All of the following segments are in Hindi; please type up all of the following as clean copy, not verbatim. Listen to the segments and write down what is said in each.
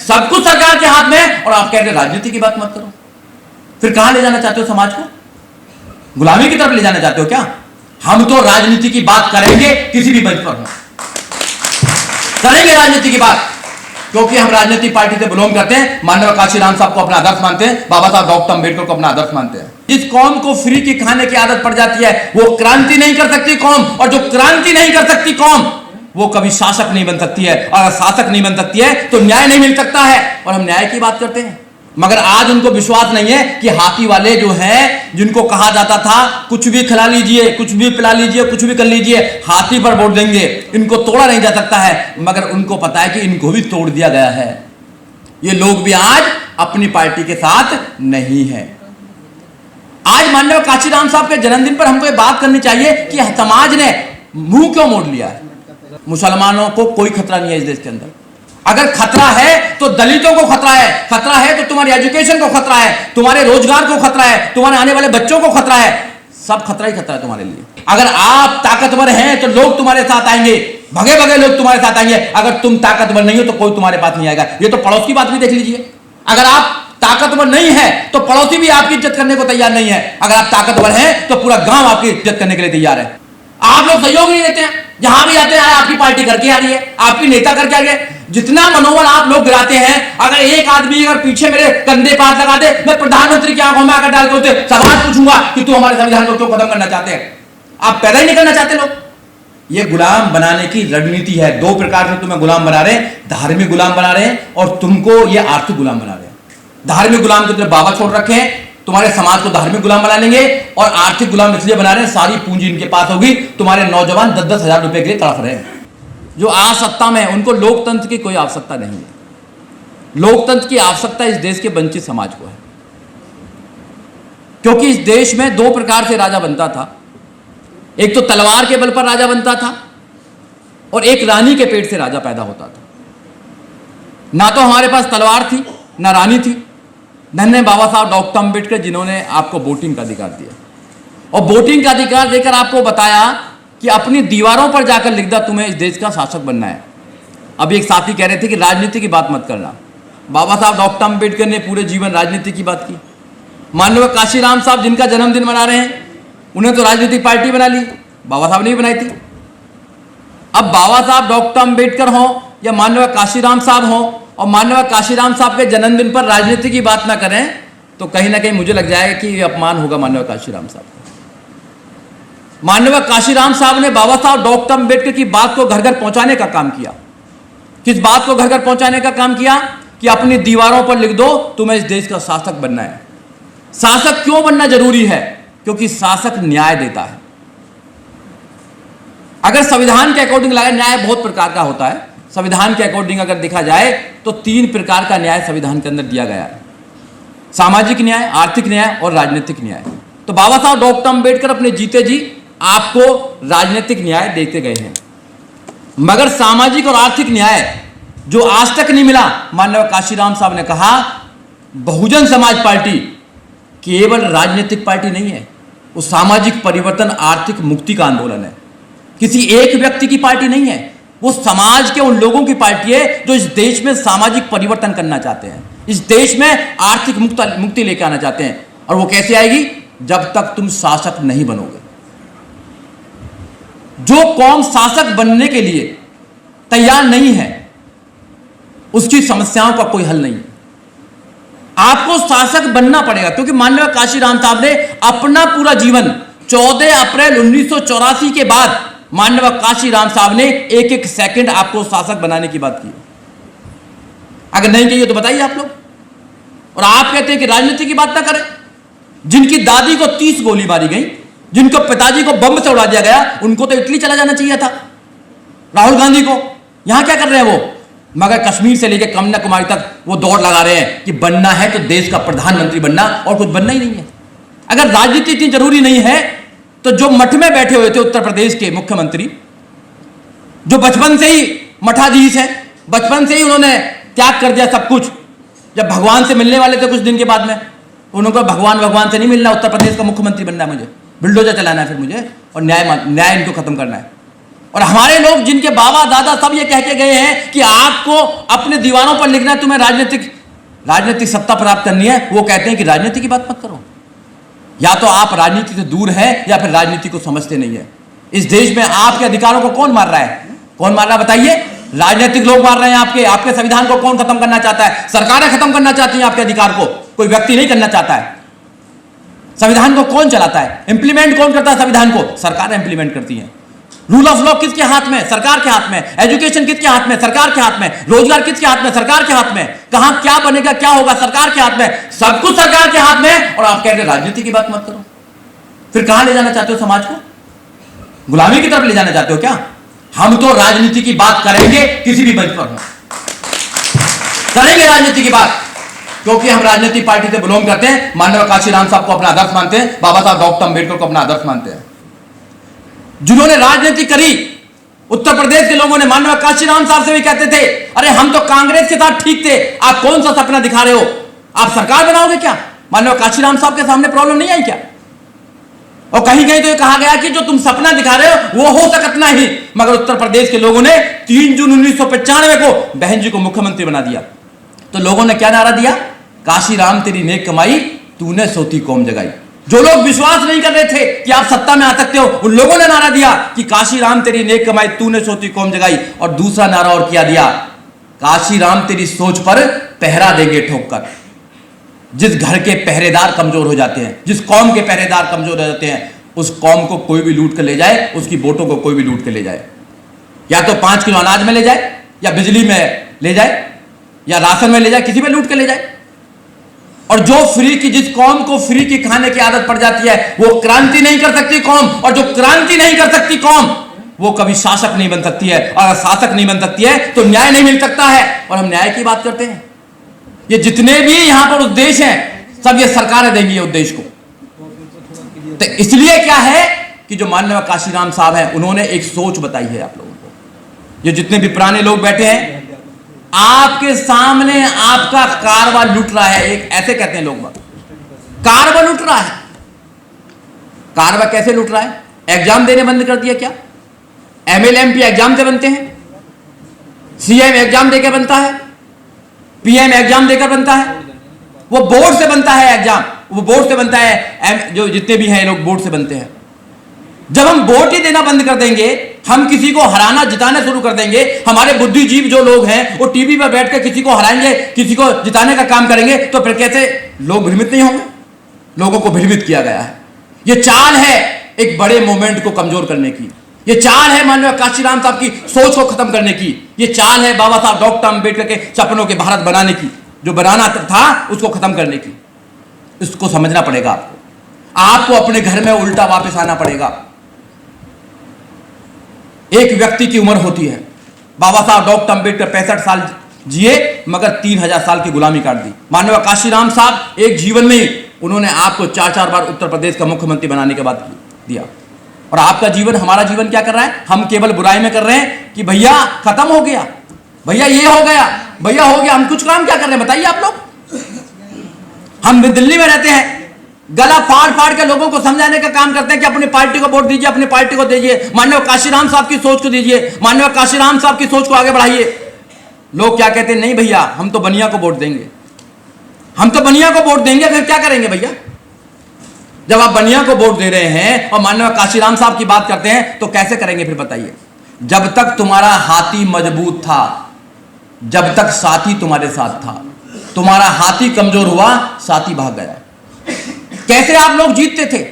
सब कुछ सरकार के हाथ में है और आप कह रहे राजनीति की बात मत करो। फिर कहां ले जाना चाहते हो समाज को? गुलामी की तरफ ले जाना चाहते हो क्या? हम तो राजनीति की बात करेंगे, किसी भी मंच पर करेंगे राजनीति की बात, क्योंकि हम राजनीतिक पार्टी से बिलोंग करते हैं। माननीय काशीराम साहब को अपना आदर्श मानते हैं, बाबा साहब डॉक्टर अंबेडकर को अपना आदर्श मानते हैं। जिस कौम को फ्री की खाने की आदत पड़ जाती है वो क्रांति नहीं कर सकती कौम, और जो क्रांति नहीं कर सकती कौम वो कभी शासक नहीं बन सकती है, और अगर शासक नहीं बन सकती है तो न्याय नहीं मिल सकता है। और हम न्याय की बात करते हैं, मगर आज उनको विश्वास नहीं है कि हाथी वाले जो हैं, जिनको कहा जाता था कुछ भी खिला लीजिए, कुछ भी पिला लीजिए, कुछ भी कर लीजिए, हाथी पर वोट देंगे, इनको तोड़ा नहीं जा सकता है। मगर उनको पता है कि इनको भी तोड़ दिया गया है। ये लोग भी आज अपनी पार्टी के साथ नहीं है। आज माननीय काशीराम साहब के जन्मदिन पर हमको ये बात करनी चाहिए कि समाज ने मुंह क्यों मोड़ लिया है। मुसलमानों को कोई खतरा नहीं है इस देश के अंदर। अगर खतरा है तो दलितों को खतरा है, खतरा है तो तुम्हारी एजुकेशन को खतरा है, तुम्हारे रोजगार को खतरा है, तुम्हारे आने वाले बच्चों को खतरा है। सब खतरा ही खतरा है तुम्हारे लिए। अगर आप ताकतवर हैं तो लोग तुम्हारे साथ आएंगे, भगे भगे लोग तुम्हारे साथ आएंगे। अगर तुम ताकतवर नहीं हो तो कोई तुम्हारे पास नहीं आएगा। ये तो पड़ोस की बात भी देख लीजिए। अगर आप ताकतवर नहीं है तो पड़ोसी भी आपकी इज्जत करने को तैयार नहीं है। अगर आप ताकतवर हैं तो पूरा गांव आपकी इज्जत करने के लिए तैयार है। आप लोग सहयोग नहीं देते हैं, जहां भी जाते हैं आपकी पार्टी करके आ रही है, आपकी नेता करके आ गए। जितना मनोबल आप लोग गिराते हैं, अगर एक आदमी अगर पीछे मेरे कंधे पर हाथ लगा दे, मैं प्रधानमंत्री की आंखों में आकर डाल के उसे सवाल पूछूंगा कि तू हमारे संविधान को क्यों खत्म करना चाहते हैं। आप पैदा ही नहीं करना चाहते लोग। ये गुलाम बनाने की रणनीति है। दो प्रकार से तुम्हें गुलाम बना रहे हैं, धार्मिक गुलाम बना रहे हैं और तुमको ये आर्थिक गुलाम बना रहे हैं। धार्मिक गुलाम तो तुमने बाबा छोड़ रखे हैं, तुम्हारे समाज को धार्मिक गुलाम बना लेंगे, और आर्थिक गुलाम इसलिए बना रहे हैं सारी पूंजी इनके पास होगी। तुम्हारे नौजवान 10-10 हजार रुपए के लिए तड़प रहे हैं। जो आज सत्ता में है उनको लोकतंत्र की कोई आवश्यकता नहीं है। लोकतंत्र की आवश्यकता इस देश के वंचित समाज को है, क्योंकि इस देश में दो प्रकार से राजा बनता था। एक तो तलवार के बल पर राजा बनता था और एक रानी के पेट से राजा पैदा होता था। ना तो हमारे पास तलवार थी ना रानी थी। धन्य बाबा साहब डॉक्टर अंबेडकर जिन्होंने आपको वोटिंग का अधिकार दिया, और वोटिंग का अधिकार देकर आपको बताया कि अपनी दीवारों पर जाकर लिख दो तुम्हें इस देश का शासक बनना है। अभी एक साथी कह रहे थे कि राजनीति की बात मत करना। बाबा साहब डॉक्टर अंबेडकर ने पूरे जीवन राजनीति की बात की। माननीय काशीराम साहब जिनका जन्मदिन मना रहे हैं, उन्हें तो राजनीतिक पार्टी बना ली, बाबा साहब ने भी बनाई थी। अब बाबा साहब डॉक्टर अंबेडकर हो या माननीय काशीराम साहब हो, और माननीय काशीराम साहब के जन्मदिन पर राजनीति की बात ना करें तो कहीं ना कहीं मुझे लग जाएगा कि ये अपमान होगा माननीय काशीराम साहब को। माननीय काशीराम साहब ने बाबा साहब डॉक्टर अंबेडकर की बात को घर घर पहुंचाने का काम किया। किस बात को घर घर पहुंचाने का काम किया? कि अपनी दीवारों पर लिख दो तुम्हें इस देश का शासक बनना है। शासक क्यों बनना जरूरी है? क्योंकि शासक न्याय देता है। अगर संविधान के अकॉर्डिंग लगे, न्याय बहुत प्रकार का होता है। संविधान के अकॉर्डिंग अगर देखा जाए तो 3 प्रकार का न्याय संविधान के अंदर दिया गया है: सामाजिक न्याय, आर्थिक न्याय और राजनीतिक न्याय। तो बाबा साहब डॉक्टर अंबेडकर अपने जीते जी आपको राजनीतिक न्याय देते गए हैं, मगर सामाजिक और आर्थिक न्याय जो आज तक नहीं मिला। माननीय काशीराम साहब ने कहा बहुजन समाज पार्टी केवल राजनीतिक पार्टी नहीं है, वो सामाजिक परिवर्तन, आर्थिक मुक्ति का आंदोलन है। किसी एक व्यक्ति की पार्टी नहीं है, वो समाज के उन लोगों की पार्टी है जो इस देश में सामाजिक परिवर्तन करना चाहते हैं, इस देश में आर्थिक मुक्ति लेकर आना चाहते हैं। और वो कैसे आएगी? जब तक तुम शासक नहीं बनोगे। जो कौम शासक बनने के लिए तैयार नहीं है उसकी समस्याओं का कोई हल नहीं है। आपको शासक बनना पड़ेगा, क्योंकि माननीय काशीराम साहब ने अपना पूरा जीवन 14 अप्रैल 1984 के बाद माननीय काशीराम साहब ने एक एक सेकंड आपको शासक बनाने की बात की। अगर नहीं कही तो बताइए आप लोग। और आप कहते हैं कि राजनीति की बात ना करें। जिनकी दादी को 30 गोली मारी गई, जिनको पिताजी को बम से उड़ा दिया गया, उनको तो इटली चला जाना चाहिए था। राहुल गांधी को यहां क्या कर रहे हैं वो? मगर कश्मीर से लेकर कन्याकुमारी तक वो दौड़ लगा रहे हैं कि बनना है तो देश का प्रधानमंत्री बनना, और कुछ बनना ही नहीं है। अगर राजनीति इतनी जरूरी नहीं है तो जो मठ में बैठे हुए थे उत्तर प्रदेश के मुख्यमंत्री, जो बचपन से ही मठाधीश है, बचपन से ही उन्होंने त्याग कर दिया सब कुछ, जब भगवान से मिलने वाले थे कुछ दिन के बाद में, उनको भगवान से नहीं मिलना, उत्तर प्रदेश का मुख्यमंत्री बनना है मुझे, बुलडोजर चलाना है फिर मुझे, और न्याय इनको खत्म करना है। और हमारे लोग जिनके बाबा दादा सब ये कह के गए हैं कि आपको अपने दीवारों पर लिखना है, तुम्हें राजनीतिक सत्ता प्राप्त करनी है, वो कहते हैं कि राजनीति की बात मत करो। या तो आप राजनीति से दूर हैं या फिर राजनीति को समझते नहीं है। इस देश में आपके अधिकारों को कौन मार रहा है? कौन मार रहा है बताइए? राजनीतिक लोग मार रहे हैं। आपके संविधान को कौन खत्म करना चाहता है? सरकारें खत्म करना चाहती हैं आपके अधिकार को, कोई व्यक्ति नहीं करना चाहता है। संविधान को कौन चलाता है? इंप्लीमेंट कौन करता है संविधान को? सरकारें इंप्लीमेंट करती हैं। रूल ऑफ लॉ किसके हाथ में? सरकार के हाथ में। एजुकेशन किसके हाथ में? सरकार के हाथ में। रोजगार किसके हाथ में? सरकार के हाथ में। कहां क्या बनेगा, क्या होगा, सरकार के हाथ में। सब कुछ सरकार के हाथ में, और आप कह रहे राजनीति की बात मत करो। फिर कहां ले जाना चाहते हो समाज को? गुलामी की तरफ ले जाना चाहते हो क्या? हम तो राजनीति की बात करेंगे, किसी भी मंच पर करेंगे राजनीति की बात, क्योंकि हम राजनीतिक पार्टी से बिलोंग करते हैं। माननीय काशीराम साहब को अपना आदर्श मानते हैं, बाबा साहब डॉक्टर अंबेडकर को अपना आदर्श मानते हैं। जिन्होंने राजनीति करी उत्तर प्रदेश के लोगों ने माननीय काशीराम साहब से भी कहते थे, अरे हम तो कांग्रेस के साथ ठीक थे, आप कौन सा सपना दिखा रहे हो, आप सरकार बनाओगे क्या? माननीय काशीराम साहब के सामने प्रॉब्लम नहीं आई क्या? और कहीं कहीं तो ये कहा गया कि जो तुम सपना दिखा रहे हो वो हो सकता नहीं, मगर उत्तर प्रदेश के लोगों ने 3 जून 1995 को बहन जी को मुख्यमंत्री बना दिया। तो लोगों ने क्या नारा दिया? काशीराम तेरी नेक कमाई, तूने सोती कौम जगाई। जो लोग विश्वास नहीं कर रहे थे कि आप सत्ता में आ सकते हो, उन लोगों ने नारा दिया कि काशीराम तेरी नेक कमाई, तूने सोती कौम जगाई। और दूसरा नारा और किया दिया, काशीराम तेरी सोच पर पहरा देंगे ठोक कर। जिस घर के पहरेदार कमजोर हो जाते हैं, जिस कौम के पहरेदार कमजोर हो जाते हैं, उस कौम को कोई भी लूट कर ले जाए, उसकी वोटों को कोई भी लूट कर ले जाए। या तो 5 किलो अनाज में ले जाए, या बिजली में ले जाए, या राशन में ले जाए, किसी में लूट कर ले जाए। और जो जिस कौम को फ्री की खाने की आदत पड़ जाती है, वो क्रांति नहीं कर सकती कौम। और जो क्रांति नहीं कर सकती कौम, वो कभी शासक नहीं बन सकती है। और अगर शासक नहीं बन सकती है तो न्याय नहीं मिल सकता है। और हम न्याय की बात करते हैं। ये जितने भी यहां पर उद्देश्य हैं, सब ये सरकारें देंगी ये उद्देश्य को। तो इसलिए क्या है कि जो माननीय काशीराम साहब हैं, उन्होंने एक सोच बताई है आप लोगों को। ये जितने भी पुराने लोग बैठे हैं, आपके सामने आपका कारवा लूट रहा है। एक ऐसे कहते हैं लोग, कारवा लूट रहा है। कारवा कैसे लूट रहा है? एग्जाम देने बंद कर दिया क्या? एमएलए एमपी एग्जाम से बनते हैं, सीएम एग्जाम देकर बनता है, पीएम एग्जाम देकर बनता है, वो बोर्ड से बनता है एग्जाम, वो बोर्ड से बनता है। जो जितने भी हैं लोग बोर्ड से बनते हैं। जब हम वोट ही देना बंद कर देंगे, हम किसी को हराना जिताना शुरू कर देंगे, हमारे बुद्धिजीवी जो लोग हैं वो टीवी पर बैठकर किसी को हराएंगे, किसी को जिताने का काम करेंगे, तो फिर कैसे लोग भ्रमित नहीं होंगे? लोगों को भ्रमित किया गया है। ये चाल है एक बड़े मूवमेंट को कमजोर करने की। ये चाल है माननीय काशीराम साहब की सोच को खत्म करने की। ये चाल है बाबा साहब डॉक्टर अंबेडकर के सपनों के भारत बनाने की, जो बनाना था उसको खत्म करने की। इसको समझना पड़ेगा आपको अपने घर में उल्टा वापस आना पड़ेगा। एक व्यक्ति की उम्र होती है, बाबा साहब डॉक्टर अंबेडकर 65 साल जिए, मगर 3000 साल की गुलामी काट दी। माननीय काशीराम साहब एक जीवन में ही उन्होंने आपको 4-4 बार उत्तर प्रदेश का मुख्यमंत्री बनाने के बाद दिया। और आपका जीवन, हमारा जीवन क्या कर रहा है? हम केवल बुराई में कर रहे हैं कि भैया खत्म हो गया, भैया ये हो गया, भैया हो गया। हम कुछ काम क्या कर रहे हैं बताइए आप लोग? हम दिल्ली में रहते हैं, गला फाड़ फाड़ के लोगों को समझाने का काम करते हैं कि अपनी पार्टी को वोट दीजिए, अपनी पार्टी को दीजिए, माननीय काशीराम साहब की सोच को दीजिए, माननीय काशीराम साहब की सोच को आगे बढ़ाइए। लोग क्या कहते हैं? नहीं भैया, हम तो बनिया को वोट देंगे, हम तो बनिया को वोट देंगे। फिर क्या करेंगे भैया? जब आप बनिया को वोट दे रहे हैं और माननीय काशीराम साहब की बात करते हैं, तो कैसे करेंगे फिर बताइए? जब तक तुम्हारा हाथी मजबूत था, जब तक साथी तुम्हारे साथ था, तुम्हारा हाथी कमजोर हुआ, साथी भाग गया। कैसे आप लोग जीतते थे?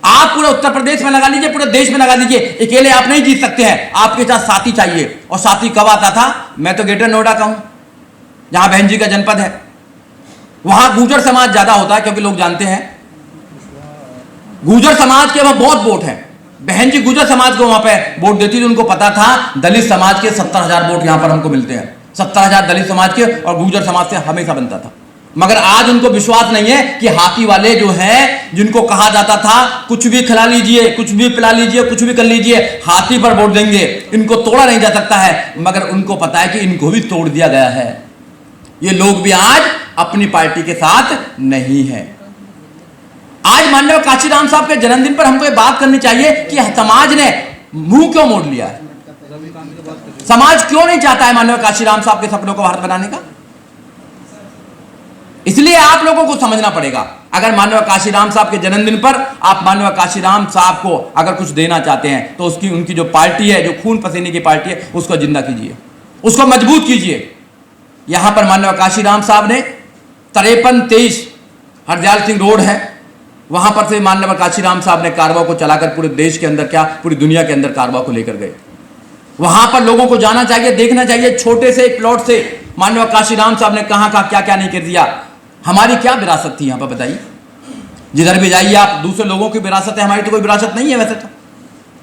आप पूरे उत्तर प्रदेश में लगा लीजिए, पूरे देश में लगा लीजिए, अकेले आप नहीं जीत सकते हैं, आपके साथ साथी चाहिए। और साथी कब आता था? मैं तो ग्रेटर नोएडा का हूं, जहां बहन जी का जनपद है। वहां गुर्जर समाज ज्यादा होता है, क्योंकि लोग जानते हैं गुर्जर समाज के वहां बहुत वोट है। बहन जी गुर्जर समाज को वहां पे वोट देती थी। उनको पता था दलित समाज के 70,000 वोट यहां पर हमको मिलते हैं, 70,000 दलित समाज के, और गुर्जर समाज से हमेशा बनता था। मगर आज उनको विश्वास नहीं है कि हाथी वाले जो हैं, जिनको कहा जाता था कुछ भी खिला लीजिए, कुछ भी पिला लीजिए, कुछ भी कर लीजिए, हाथी पर वोट देंगे, इनको तोड़ा नहीं जा सकता है। मगर उनको पता है कि इनको भी तोड़ दिया गया है। ये लोग भी आज अपनी पार्टी के साथ नहीं है। आज माननीय काशीराम साहब के जन्मदिन पर हमको ये बात करनी चाहिए कि समाज ने मुंह क्यों मोड़ लिया है? समाज क्यों नहीं चाहता है माननीय काशीराम साहब के सपनों को भारत बनाने का? इसलिए आप लोगों को समझना पड़ेगा। अगर माननीय काशीराम साहब के जन्मदिन पर आप माननीय काशीराम साहब को अगर कुछ देना चाहते हैं तो उसकी उनकी जो पार्टी है, जो खून पसीने की पार्टी है, उसको जिंदा कीजिए, उसको मजबूत कीजिए। यहां पर माननीय काशीराम साहब ने 53-23 हरदयाल सिंह रोड है, वहां पर से माननीय काशीराम साहब ने कारवा को चलाकर पूरे देश के अंदर, क्या पूरी दुनिया के अंदर कारवा को लेकर गए। वहां पर लोगों को जाना चाहिए, देखना चाहिए, छोटे से एक प्लॉट से माननीय काशीराम साहब ने कहां कहां क्या क्या नहीं कर दिया। हमारी क्या विरासत थी यहां पर बताइए? जिधर भी जाइए आप, दूसरे लोगों की विरासत है, हमारी तो कोई विरासत नहीं है। वैसे तो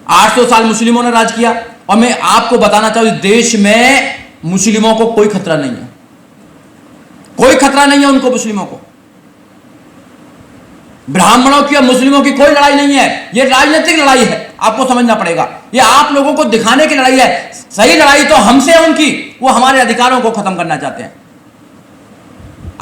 800 साल मुस्लिमों ने राज किया, और मैं आपको बताना चाहूं इस देश में मुस्लिमों को कोई खतरा नहीं है, कोई खतरा नहीं है उनको, मुस्लिमों को। ब्राह्मणों की और मुस्लिमों की कोई लड़ाई नहीं है, यह राजनीतिक लड़ाई है, आपको समझना पड़ेगा। यह आप लोगों को दिखाने की लड़ाई है। सही लड़ाई तो हमसे है उनकी, वो हमारे अधिकारों को खत्म करना चाहते हैं।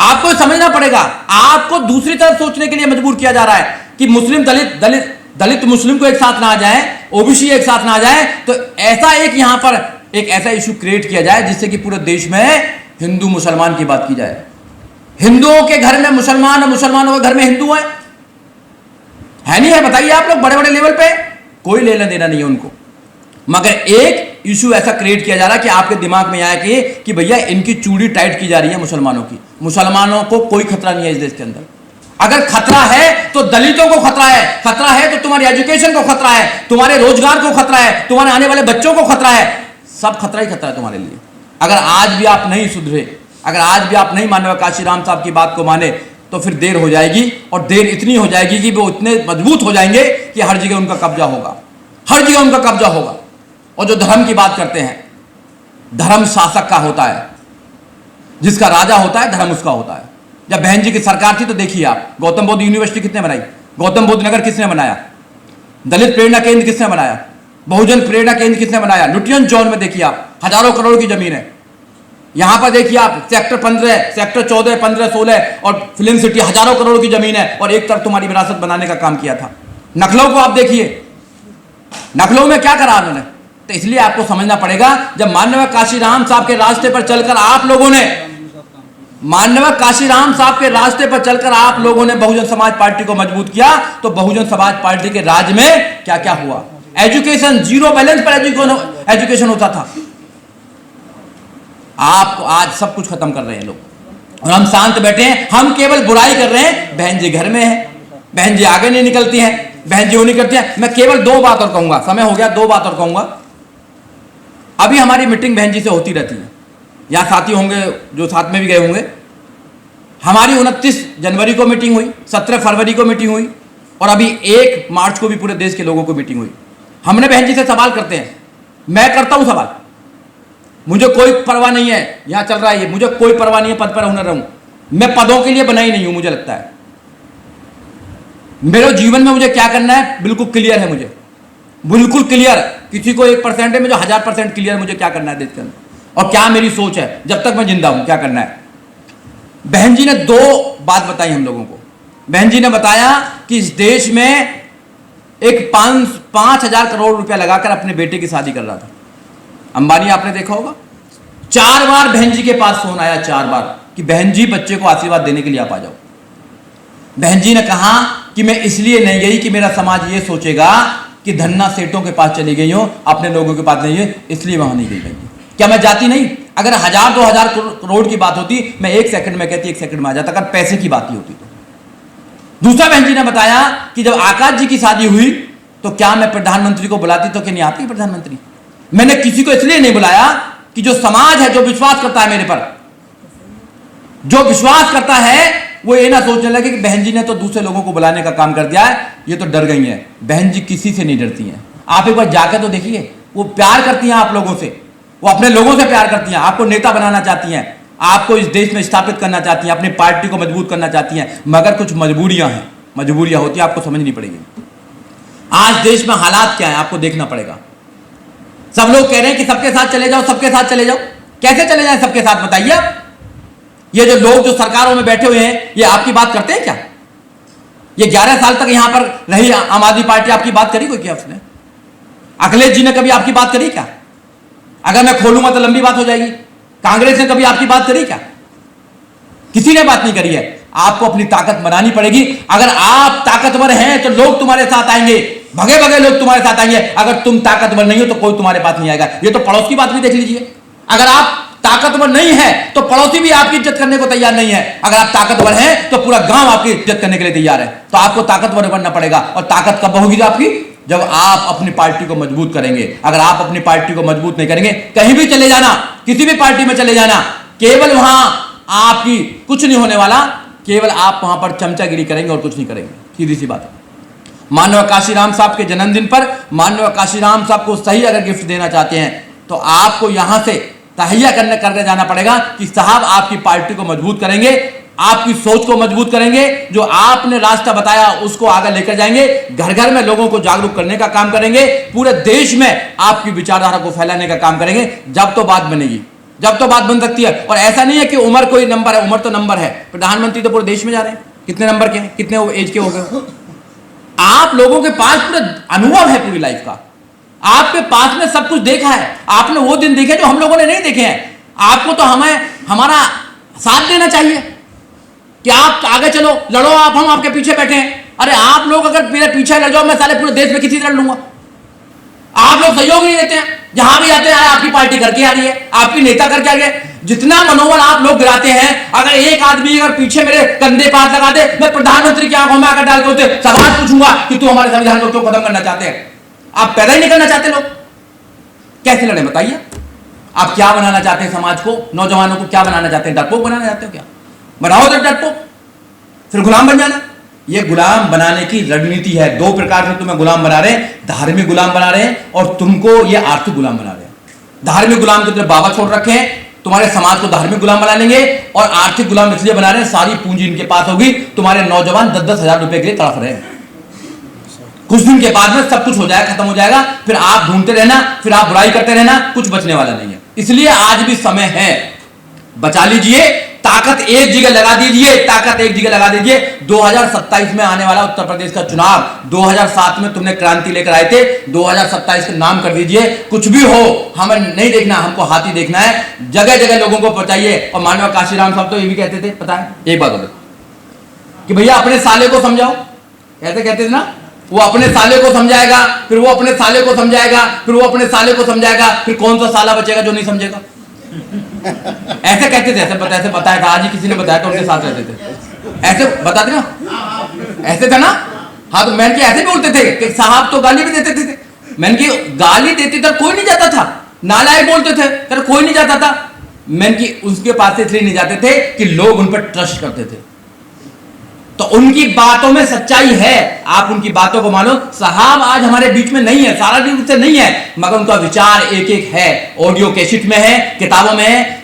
आपको समझना पड़ेगा, आपको दूसरी तरफ सोचने के लिए मजबूर किया जा रहा है कि मुस्लिम दलित मुस्लिम को एक साथ ना आ जाए, ओबीसी एक साथ ना आ जाए, तो ऐसा एक यहां पर एक ऐसा इशू क्रिएट किया जाए जिससे कि पूरे देश में हिंदू मुसलमान की बात की जाए। हिंदुओं के घर में मुसलमान और मुसलमानों के घर में हिंदू है नहीं है? बताइए आप लोग, बड़े बड़े लेवल पे कोई लेना देना नहीं है उनको, मगर एक इशू ऐसा क्रिएट किया जा रहा है कि आपके दिमाग में आया कि भैया इनकी चूड़ी टाइट की जा रही है मुसलमानों की। मुसलमानों को कोई खतरा नहीं है इस देश के अंदर। अगर खतरा है तो दलितों को खतरा है, खतरा है तो तुम्हारी एजुकेशन को खतरा है, तुम्हारे रोजगार को खतरा है, तुम्हारे आने वाले बच्चों को खतरा है, सब खतरा ही खतरा है तुम्हारे लिए। अगर आज भी आप नहीं सुधरे, अगर आज भी आप नहीं माननीय काशीराम साहब की बात को माने, तो फिर देर हो जाएगी, और देर इतनी हो जाएगी कि वो इतने मजबूत हो जाएंगे कि हर जगह उनका कब्जा होगा, हर जगह उनका कब्जा होगा। और जो धर्म की बात करते हैं, धर्म शासक का होता है, जिसका राजा होता है धर्म उसका होता है। जब बहन जी की सरकार थी तो देखिए आप, गौतम बुद्ध यूनिवर्सिटी किसने बनाई? गौतम बुद्ध नगर किसने बनाया? दलित प्रेरणा केंद्र किसने बनाया? बहुजन प्रेरणा केंद्र किसने बनाया? लुटियन जोन में देखिए आप, हजारों करोड़ की जमीन है। यहां पर देखिए आप, सेक्टर 15, सेक्टर 14, 15, 16 और फिल्म सिटी, हजारों करोड़ की जमीन है, और एक तरफ तुम्हारी विरासत बनाने का काम किया था। नकलों को आप देखिए, नकलों में क्या करा उन्होंने। तो इसलिए आपको समझना पड़ेगा, जब माननीय काशीराम साहब के रास्ते पर चलकर आप लोगों ने, माननीय काशीराम साहब के रास्ते पर चलकर आप लोगों ने बहुजन समाज पार्टी को मजबूत किया, तो बहुजन समाज पार्टी के राज में क्या क्या हुआ? एजुकेशन, जीरो बैलेंस पर एजुकेशन होता था। आपको आज सब कुछ खत्म कर रहे हैं लोग, और हम शांत बैठे हैं, हम केवल बुराई कर रहे हैं। बहन जी घर में है, बहन जी आगे नहीं निकलती हैं, बहन जी वो नहीं करती हैं। मैं केवल दो बात और कहूंगा, समय हो गया, दो बात और कहूंगा। अभी हमारी मीटिंग बहन जी से होती रहती है, यहाँ साथी होंगे जो साथ में भी गए होंगे। हमारी 29 जनवरी को मीटिंग हुई, 17 फरवरी को मीटिंग हुई, और अभी 1 मार्च को भी पूरे देश के लोगों को मीटिंग हुई। हमने बहन जी से सवाल करते हैं, मैं करता हूं सवाल, मुझे कोई परवाह नहीं है, यहां चल रहा है ये, मुझे कोई परवाह नहीं है पद पर रहूं, मैं पदों के लिए बना ही नहीं हूं। मुझे लगता है मेरे जीवन में मुझे क्या करना है बिल्कुल क्लियर है, मुझे बिल्कुल क्लियर। किसी को 1% है, मुझे 1000% क्लियर मुझे क्या करना है देश के अंदर, और क्या मेरी सोच है जब तक मैं जिंदा हूं, क्या करना है। बहन जी ने 2 बात बताई हम लोगों को। बहन जी ने बताया कि इस देश में एक 5,000 करोड़ रुपया लगाकर अपने बेटे की शादी कर रहा था। अंबानी आपने देखा होगा, 4 बार बहन जी के पास फोन आया, 4 बार, कि बहन जी बच्चे को आशीर्वाद देने के लिए आप आ जाओ। बहन जी ने कहा कि मैं इसलिए नहीं गई कि मेरा समाज ये सोचेगा कि धन्ना सेठों के पास चली गई हो, अपने लोगों के पास नहीं है, इसलिए वहां नहीं गई। क्या मैं जाती नहीं? अगर 1000-2000 करोड़ की बात होती, मैं 1 सेकंड में कहती, 1 सेकंड में आ जाता, अगर पैसे की बात ही होती तो। दूसरा बहन जी ने बताया कि जब आकाश जी की शादी हुई तो क्या मैं प्रधानमंत्री को बुलाती तो क्या नहीं आती प्रधानमंत्री। मैंने किसी को इसलिए नहीं बुलाया कि जो समाज है, जो विश्वास करता है मेरे पर, जो विश्वास करता है, वो ये ना सोचने लगे कि बहन जी ने तो दूसरे लोगों को बुलाने का काम कर दिया है, ये तो डर गई हैं। बहन जी किसी से नहीं डरती हैं। आप एक बार जाकर तो देखिए, वो प्यार करती हैं आप लोगों से, वो अपने लोगों से प्यार करती हैं, आपको नेता बनाना चाहती हैं, आपको इस देश में स्थापित करना चाहती हैं, अपनी पार्टी को मजबूत करना चाहती हैं, मगर कुछ मजबूरियां हैं, मजबूरियां होती हैं, आपको समझनी पड़ेगी। आज देश में हालात क्या है आपको देखना पड़ेगा। सब लोग कह रहे हैं कि सबके साथ चले जाओ, सबके साथ चले जाओ। कैसे चले जाएं सबके साथ, बताइए आप। ये जो लोग जो सरकारों में बैठे हुए हैं, ये आपकी बात करते हैं क्या? ये 11 साल तक यहां पर रही आम आदमी पार्टी, आपकी बात करी कोई क्या उसने? अखिलेश जी ने कभी आपकी बात करी क्या? अगर मैं खोलूंगा तो लंबी बात हो जाएगी। कांग्रेस ने कभी आपकी बात करी क्या? किसी ने बात नहीं करी है। आपको अपनी ताकत बनानी पड़ेगी। अगर आप ताकतवर हैं तो लोग तुम्हारे साथ आएंगे, भगे भगे लोग तुम्हारे साथ आएंगे। अगर तुम ताकतवर नहीं हो तो कोई तुम्हारे पास नहीं आएगा। ये तो पड़ोस की बात भी देख लीजिए। अगर आप ताकतवर नहीं है तो पड़ोसी भी आपकी इज्जत करने को तैयार नहीं है। अगर आप ताकतवर हैं तो पूरा गांव आपकी इज्जत करने के लिए तैयार है। तो आपको ताकतवर बनना पड़ेगा। और ताकत कब होगी आपकी? जब आप अपनी पार्टी को मजबूत करेंगे। अगर आप अपनी पार्टी को मजबूत नहीं करेंगे, कहीं भी चले जाना, किसी भी पार्टी में चले जाना, केवल वहां आपकी कुछ नहीं होने वाला। केवल आप वहां पर चमचागिरी करेंगे और कुछ नहीं करेंगे। सीधी सी बात है। माननीय काशीराम साहब के जन्मदिन पर माननीय काशीराम साहब को सही अगर गिफ्ट देना चाहते हैं तो आपको यहां से तहैया करने जाना पड़ेगा कि साहब आपकी पार्टी को मजबूत करेंगे, आपकी सोच को मजबूत करेंगे, जो आपने रास्ता बताया उसको आगे लेकर जाएंगे, घर घर में लोगों को जागरूक करने का काम करेंगे, पूरे देश में आपकी विचारधारा को फैलाने का काम करेंगे। जब तो बात बनेगी, जब तो बात बन सकती है। और ऐसा नहीं है कि उम्र कोई नंबर है, उम्र तो नंबर है। प्रधानमंत्री तो पूरे देश में जा रहे हैं, कितने नंबर के हैं, कितने एज के हो गए। आप लोगों के पास पूरा अनुभव है पूरी लाइफ का, आपके पास में सब कुछ देखा है। आपने वो दिन देखे जो हम लोगों ने नहीं देखे हैं। आपको तो हमें हमारा साथ देना चाहिए कि आप आगे चलो, लड़ो, आप हम आपके पीछे बैठे हैं। अरे आप लोग अगर मेरे पीछे लड़ जाओ, मैं साले पूरे देश में किसी से लड़ लूंगा। आप लोग सहयोग नहीं देते हैं, जहां भी आते हैं आपकी पार्टी करके आ रही है, आपकी नेता करके आ गए। जितना मनोबल आप लोग गिराते हैं, अगर एक आदमी अगर पीछे मेरे कंधे पर हाथ लगा दे, मैं प्रधानमंत्री की आंखों में आकर डाल के उसे सवाल पूछूंगा कि तू हमारे संविधान को क्यों खत्म करना चाहते हैं। आप पैदा ही नहीं करना चाहते, लोग कैसे लड़े बताइए। आप क्या बनाना चाहते हैं समाज को, नौजवानों को क्या बनाना चाहते हैं? डरपोक बनाना चाहते हो क्या? बनाओ तो डरपोक, फिर गुलाम बन जाना। ये गुलाम बनाने की रणनीति है। दो प्रकार से तुम्हें गुलाम बना रहे हैं, धार्मिक गुलाम बना रहे हैं और तुमको ये आर्थिक गुलाम बना रहे हैं। धार्मिक गुलाम तो तुमने बाबा छोड़ रखे हैं, तुम्हारे समाज को धार्मिक गुलाम बना लेंगे। और आर्थिक गुलाम इसलिए बना रहे हैं, सारी पूंजी इनके पास होगी। तुम्हारे नौजवान 10-10 हजार रुपए के लिए तड़प रहे हैं। कुछ दिन के बाद में सब कुछ हो जाएगा, खत्म हो जाएगा, फिर आप ढूंढते रहना, फिर आप बुराई करते रहना, कुछ बचने वाला नहीं है। इसलिए आज भी समय है, बचा लीजिए, ताकत एक जगह लगा दीजिए, ताकत एक जगह लगा दीजिए। 2027 में आने वाला उत्तर प्रदेश का चुनाव, 2007 में तुमने क्रांति लेकर आए थे, 2027 का नाम कर दीजिए। कुछ भी हो हमें नहीं देखना, हमको हाथी देखना है। जगह जगह लोगों को पहुंचाइए। और माननीय काशीराम साहब तो ये भी कहते थे, पता है एक बात होती कि भैया अपने साले को समझाओ, ऐसे कहते थे ना। वो अपने साले को समझाएगा, फिर वो अपने साले को समझाएगा, फिर वो अपने साले को समझाएगा, फिर कौन सा साला बचेगा जो नहीं समझेगा। ऐसे कहते थे, ऐसे बताया था, आज ही किसी ने बताया था, उनके साथ रहते थे, ऐसे बताते ना, ऐसे था ना। हाँ, तो मैंने ऐसे बोलते थे कि साहब तो गाली भी देते थे। मैंने की गाली देते थे, कोई नहीं जाता था, नालायक बोलते थे, तो कोई नहीं जाता था। मैंने की उसके पास इसलिए नहीं जाते थे कि लोग उन पर ट्रस्ट करते थे। तो उनकी बातों में सच्चाई है, आप उनकी बातों को मानो। साहब आज हमारे बीच में नहीं है, सारा दिन से नहीं है, मगर उनका विचार एक एक है, ऑडियो कैसेट में है, किताबों में है।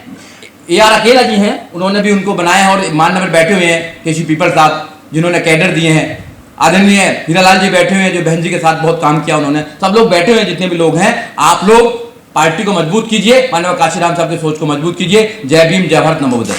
AR अकेला जी हैं, उन्होंने भी उनको बनाया है। और मान नंबर बैठे हुए हैं केसी पीपल साहब, जिन्होंने कैडर दिए हैं। आदरणीय हीरालाल जी बैठे हुए हैं, जो बहन जी के साथ बहुत काम किया उन्होंने। सब लोग बैठे हुए हैं, जितने भी लोग हैं। आप लोग पार्टी को मजबूत कीजिए, माननीय काशीराम साहब की सोच को मजबूत कीजिए। जय भीम, जय भारत, नमो बुद्धाय।